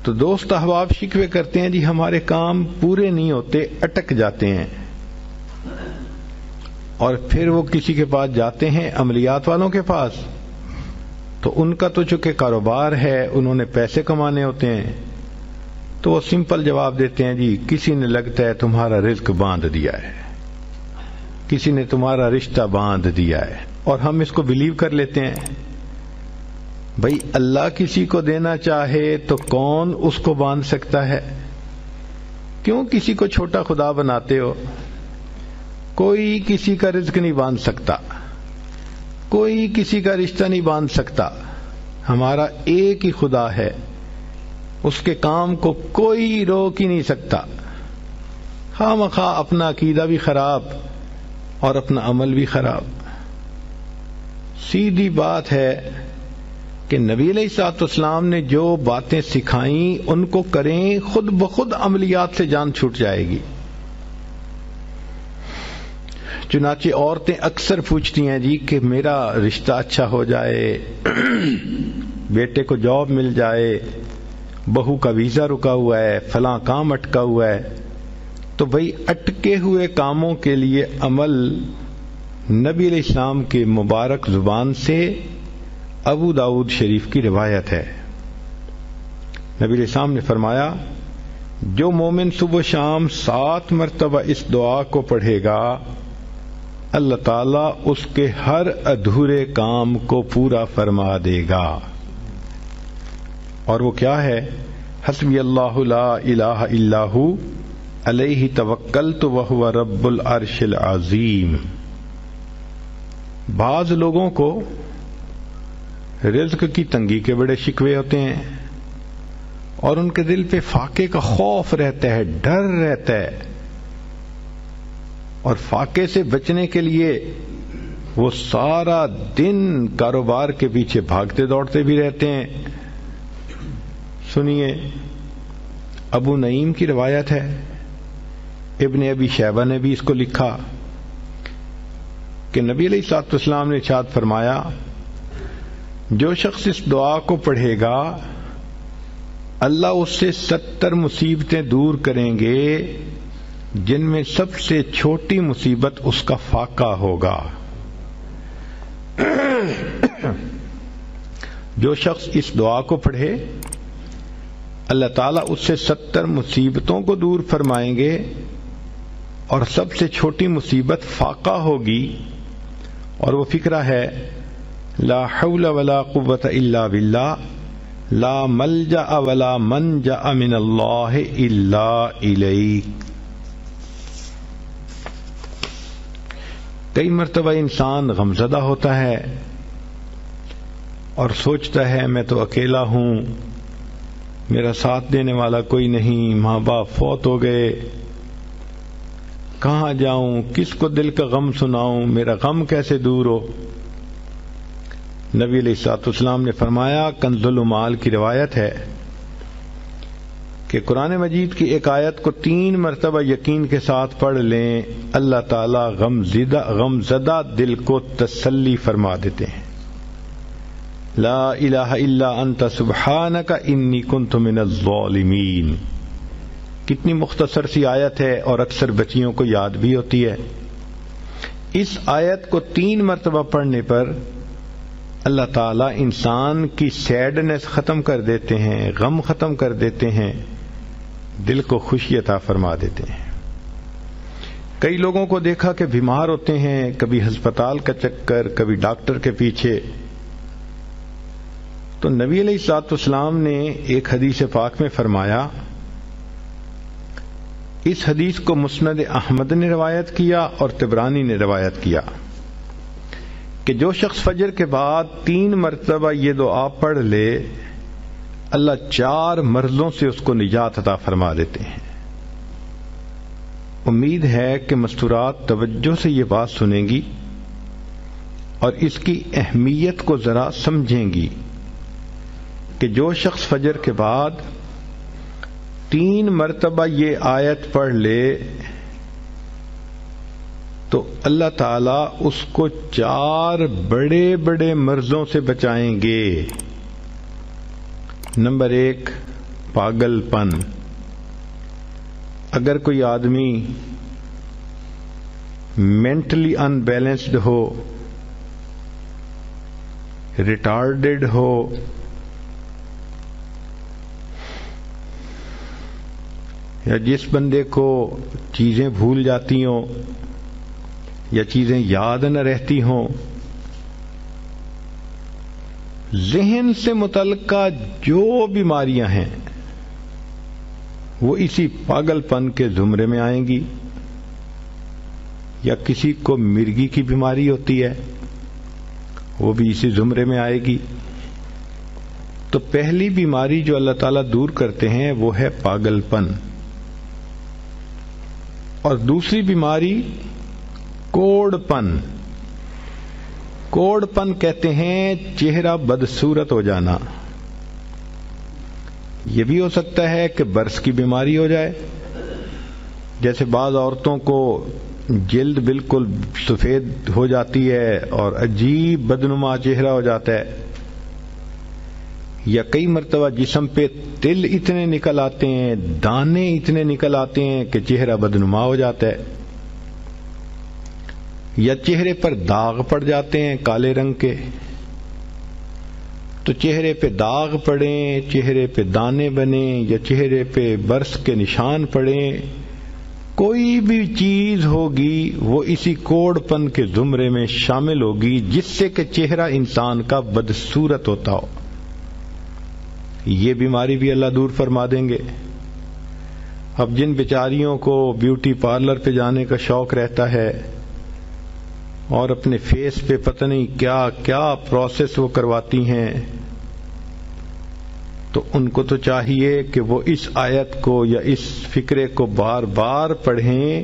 تو دوست احباب شکوے کرتے ہیں جی ہمارے کام پورے نہیں ہوتے، اٹک جاتے ہیں، اور پھر وہ کسی کے پاس جاتے ہیں، عملیات والوں کے پاس، تو ان کا تو چونکہ کاروبار ہے، انہوں نے پیسے کمانے ہوتے ہیں، تو وہ سمپل جواب دیتے ہیں جی کسی نے لگتا ہے تمہارا رزق باندھ دیا ہے، کسی نے تمہارا رشتہ باندھ دیا ہے، اور ہم اس کو بلیو کر لیتے ہیں۔ بھئی اللہ کسی کو دینا چاہے تو کون اس کو باندھ سکتا ہے؟ کیوں کسی کو چھوٹا خدا بناتے ہو؟ کوئی کسی کا رزق نہیں باندھ سکتا، کوئی کسی کا رشتہ نہیں باندھ سکتا، ہمارا ایک ہی خدا ہے، اس کے کام کو کوئی روک ہی نہیں سکتا۔ خواہ مخواہ اپنا عقیدہ بھی خراب اور اپنا عمل بھی خراب۔ سیدھی بات ہے کہ نبی علیہ الصلوۃ والسلام نے جو باتیں سکھائیں ان کو کریں، خود بخود عملیات سے جان چھوٹ جائے گی۔ چنانچہ عورتیں اکثر پوچھتی ہیں جی کہ میرا رشتہ اچھا ہو جائے، بیٹے کو جاب مل جائے، بہو کا ویزا رکا ہوا ہے، فلاں کام اٹکا ہوا ہے۔ تو بھئی اٹکے ہوئے کاموں کے لیے عمل نبی علیہ السلام کے مبارک زبان سے ابو داؤد شریف کی روایت ہے۔ نبی علیہ السلام نے فرمایا جو مومن صبح و شام 7 مرتبہ اس دعا کو پڑھے گا، اللہ تعالیٰ اس کے ہر ادھورے کام کو پورا فرما دے گا۔ اور وہ کیا ہے؟ حسبی اللہ لا الہ الا ہو علیہ توکلت وہو رب العرش العظیم۔ بعض لوگوں کو رزق کی تنگی کے بڑے شکوے ہوتے ہیں اور ان کے دل پہ فاقے کا خوف رہتا ہے، ڈر رہتا ہے، اور فاقے سے بچنے کے لیے وہ سارا دن کاروبار کے پیچھے بھاگتے دوڑتے بھی رہتے ہیں۔ سنیے، ابو نعیم کی روایت ہے، ابن ابی شیبہ نے بھی اس کو لکھا کہ نبی علیہ الصلوۃ والسلام نے ارشاد فرمایا جو شخص اس دعا کو پڑھے گا اللہ اس سے 70 مصیبتیں دور کریں گے جن میں سب سے چھوٹی مصیبت اس کا فاقہ ہوگا۔ جو شخص اس دعا کو پڑھے اللہ تعالیٰ اس سے 70 مصیبتوں کو دور فرمائیں گے اور سب سے چھوٹی مصیبت فاقہ ہوگی، اور وہ فقرہ ہے لا حول ولا قوت الا باللہ لا ملجأ ولا منجأ من اللہ الا الیک۔ کئی مرتبہ انسان غمزدہ ہوتا ہے اور سوچتا ہے میں تو اکیلا ہوں، میرا ساتھ دینے والا کوئی نہیں، ماں باپ فوت ہو گئے، کہاں جاؤں، کس کو دل کا غم سناؤں، میرا غم کیسے دور ہو؟ نبی علیہ الصلوۃ والسلام نے فرمایا، کنز المال کی روایت ہے کہ قرآن مجید کی ایک آیت کو 3 مرتبہ یقین کے ساتھ پڑھ لیں، اللہ تعالیٰ غمزدہ دل کو تسلی فرما دیتے ہیں۔ لا الہ الا انت سبحانک انی کنت من الظالمین۔ کتنی مختصر سی آیت ہے اور اکثر بچیوں کو یاد بھی ہوتی ہے۔ اس آیت کو 3 مرتبہ پڑھنے پر اللہ تعالیٰ انسان کی سیڈنس ختم کر دیتے ہیں، غم ختم کر دیتے ہیں، دل کو خوشی عطا فرما دیتے ہیں۔ کئی لوگوں کو دیکھا کہ بیمار ہوتے ہیں، کبھی ہسپتال کا چکر، کبھی ڈاکٹر کے پیچھے، تو نبی علیہ الصلوۃ والسلام نے ایک حدیث پاک میں فرمایا، اس حدیث کو مسند احمد نے روایت کیا اور طبرانی نے روایت کیا کہ جو شخص فجر کے بعد 3 مرتبہ یہ دعا پڑھ لے اللہ 4 مرضوں سے اس کو نجات عطا فرما دیتے ہیں۔ امید ہے کہ مستورات توجہ سے یہ بات سنیں گی اور اس کی اہمیت کو ذرا سمجھیں گی کہ جو شخص فجر کے بعد 3 مرتبہ یہ آیت پڑھ لے تو اللہ تعالیٰ اس کو 4 بڑے بڑے مرضوں سے بچائیں گے۔ نمبر 1، پاگل پن. اگر کوئی آدمی مینٹلی ان بیلنسڈ ہو، ریٹارڈڈ ہو، یا جس بندے کو چیزیں بھول جاتی ہوں یا چیزیں یاد نہ رہتی ہوں، ذہن سے متعلقہ جو بیماریاں ہیں وہ اسی پاگل پن کے زمرے میں آئیں گی. یا کسی کو مرگی کی بیماری ہوتی ہے، وہ بھی اسی زمرے میں آئے گی. تو پہلی بیماری جو اللہ تعالیٰ دور کرتے ہیں وہ ہے پاگل پن، اور دوسری بیماری کوڑ پن. کوڑ پن کہتے ہیں چہرہ بدصورت ہو جانا. یہ بھی ہو سکتا ہے کہ برس کی بیماری ہو جائے، جیسے بعض عورتوں کو جلد بالکل سفید ہو جاتی ہے اور عجیب بدنما چہرہ ہو جاتا ہے، یا کئی مرتبہ جسم پہ تل اتنے نکل آتے ہیں، دانے اتنے نکل آتے ہیں کہ چہرہ بدنما ہو جاتا ہے، یا چہرے پر داغ پڑ جاتے ہیں کالے رنگ کے. تو چہرے پہ داغ پڑیں، چہرے پہ دانے بنیں، یا چہرے پہ برس کے نشان پڑیں، کوئی بھی چیز ہوگی وہ اسی کوڑ پن کے زمرے میں شامل ہوگی جس سے کہ چہرہ انسان کا بدصورت ہوتا ہو. یہ بیماری بھی اللہ دور فرما دیں گے. اب جن بیچاریوں کو بیوٹی پارلر پہ جانے کا شوق رہتا ہے اور اپنے فیس پہ پتہ نہیں کیا کیا پروسیس وہ کرواتی ہیں، تو ان کو تو چاہیے کہ وہ اس آیت کو یا اس فکرے کو بار بار پڑھیں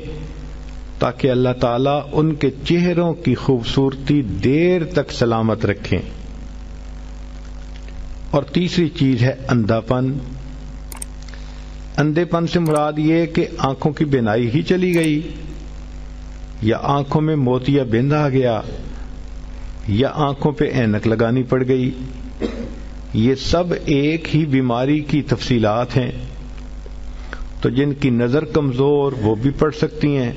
تاکہ اللہ تعالیٰ ان کے چہروں کی خوبصورتی دیر تک سلامت رکھیں. اور تیسری چیز ہے اندھا پن. اندھے پن سے مراد یہ کہ آنکھوں کی بینائی ہی چلی گئی، یا آنکھوں میں موتیا بند آ گیا، یا آنکھوں پہ اینک لگانی پڑ گئی. یہ سب ایک ہی بیماری کی تفصیلات ہیں. تو جن کی نظر کمزور وہ بھی پڑھ سکتی ہیں،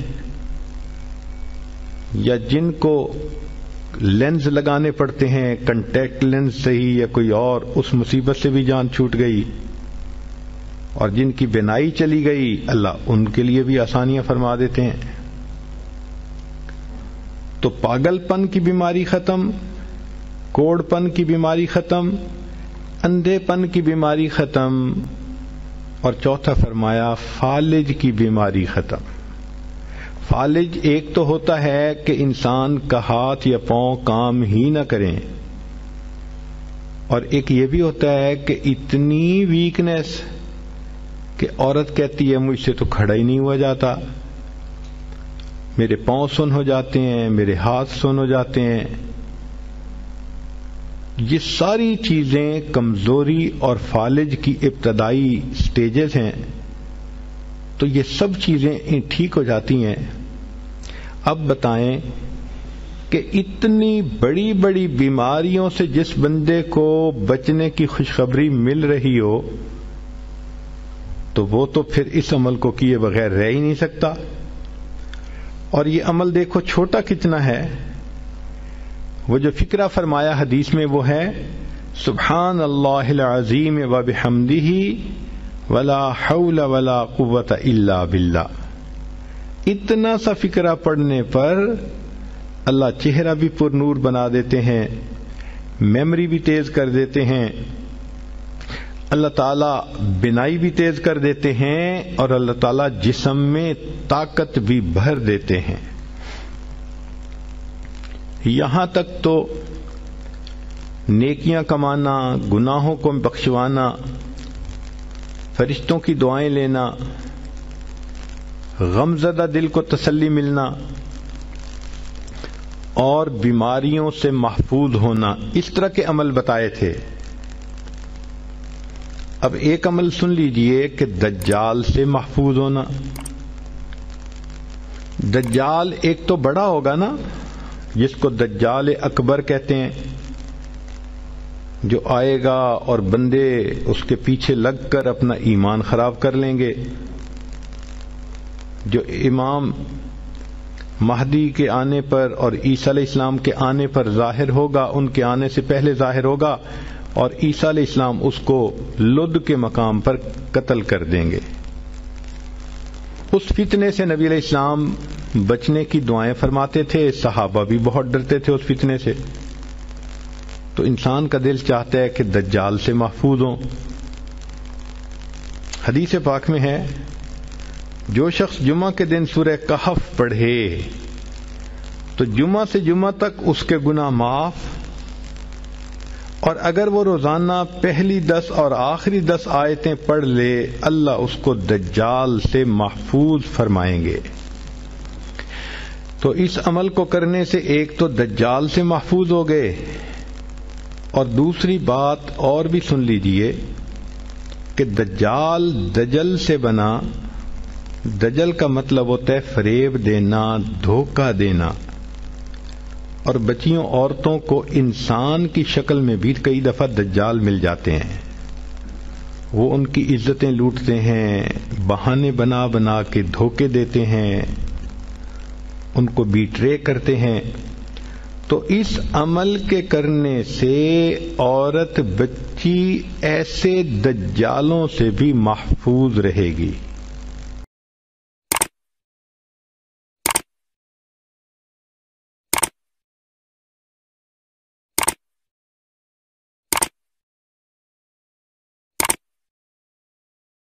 یا جن کو لینز لگانے پڑتے ہیں، کنٹیکٹ لینز صحیح یا کوئی اور، اس مصیبت سے بھی جان چھوٹ گئی. اور جن کی بینائی چلی گئی اللہ ان کے لیے بھی آسانیاں فرما دیتے ہیں. تو پاگل پن کی بیماری ختم، کوڑ پن کی بیماری ختم، اندھے پن کی بیماری ختم، اور چوتھا فرمایا فالج کی بیماری ختم. فالج ایک تو ہوتا ہے کہ انسان کا ہاتھ یا پاؤں کام ہی نہ کریں، اور ایک یہ بھی ہوتا ہے کہ اتنی ویکنیس کہ عورت کہتی ہے مجھ سے تو کھڑا ہی نہیں ہوا جاتا، میرے پاؤں سن ہو جاتے ہیں، میرے ہاتھ سن ہو جاتے ہیں. یہ ساری چیزیں کمزوری اور فالج کی ابتدائی سٹیجز ہیں. تو یہ سب چیزیں ٹھیک ہو جاتی ہیں. اب بتائیں کہ اتنی بڑی بڑی بیماریوں سے جس بندے کو بچنے کی خوشخبری مل رہی ہو تو وہ تو پھر اس عمل کو کیے بغیر رہ ہی نہیں سکتا. اور یہ عمل دیکھو چھوٹا کتنا ہے. وہ جو فکرہ فرمایا حدیث میں وہ ہے سبحان اللہ العظیم وبحمدہ ولا حول ولا قوت الا باللہ. اتنا سا فکرہ پڑھنے پر اللہ چہرہ بھی پر نور بنا دیتے ہیں، میموری بھی تیز کر دیتے ہیں، اللہ تعالیٰ بینائی بھی تیز کر دیتے ہیں، اور اللہ تعالیٰ جسم میں طاقت بھی بھر دیتے ہیں. یہاں تک تو نیکیاں کمانا، گناہوں کو بخشوانا، فرشتوں کی دعائیں لینا، غمزدہ دل کو تسلی ملنا، اور بیماریوں سے محفوظ ہونا، اس طرح کے عمل بتائے تھے. اب ایک عمل سن لیجئے کہ دجال سے محفوظ ہونا. دجال ایک تو بڑا ہوگا نا، جس کو دجال اکبر کہتے ہیں، جو آئے گا اور بندے اس کے پیچھے لگ کر اپنا ایمان خراب کر لیں گے. جو امام مہدی کے آنے پر اور عیسیٰ علیہ السلام کے آنے پر ظاہر ہوگا، ان کے آنے سے پہلے ظاہر ہوگا، اور عیسیٰ علیہ السلام اس کو لد کے مقام پر قتل کر دیں گے. اس فتنے سے نبی علیہ السلام بچنے کی دعائیں فرماتے تھے، صحابہ بھی بہت ڈرتے تھے اس فتنے سے. تو انسان کا دل چاہتا ہے کہ دجال سے محفوظ ہوں. حدیث پاک میں ہے جو شخص جمعہ کے دن سورہ کہف پڑھے تو جمعہ سے جمعہ تک اس کے گناہ معاف، اور اگر وہ روزانہ پہلی 10 اور آخری 10 آیتیں پڑھ لے اللہ اس کو دجال سے محفوظ فرمائیں گے. تو اس عمل کو کرنے سے ایک تو دجال سے محفوظ ہو گئے، اور دوسری بات اور بھی سن لیجئے کہ دجال دجل سے بنا. دجل کا مطلب ہوتا ہے فریب دینا، دھوکہ دینا. اور بچیوں عورتوں کو انسان کی شکل میں بھی کئی دفعہ دجال مل جاتے ہیں. وہ ان کی عزتیں لوٹتے ہیں، بہانے بنا بنا کے دھوکے دیتے ہیں، ان کو بیٹرے کرتے ہیں. تو اس عمل کے کرنے سے عورت بچی ایسے دجالوں سے بھی محفوظ رہے گی.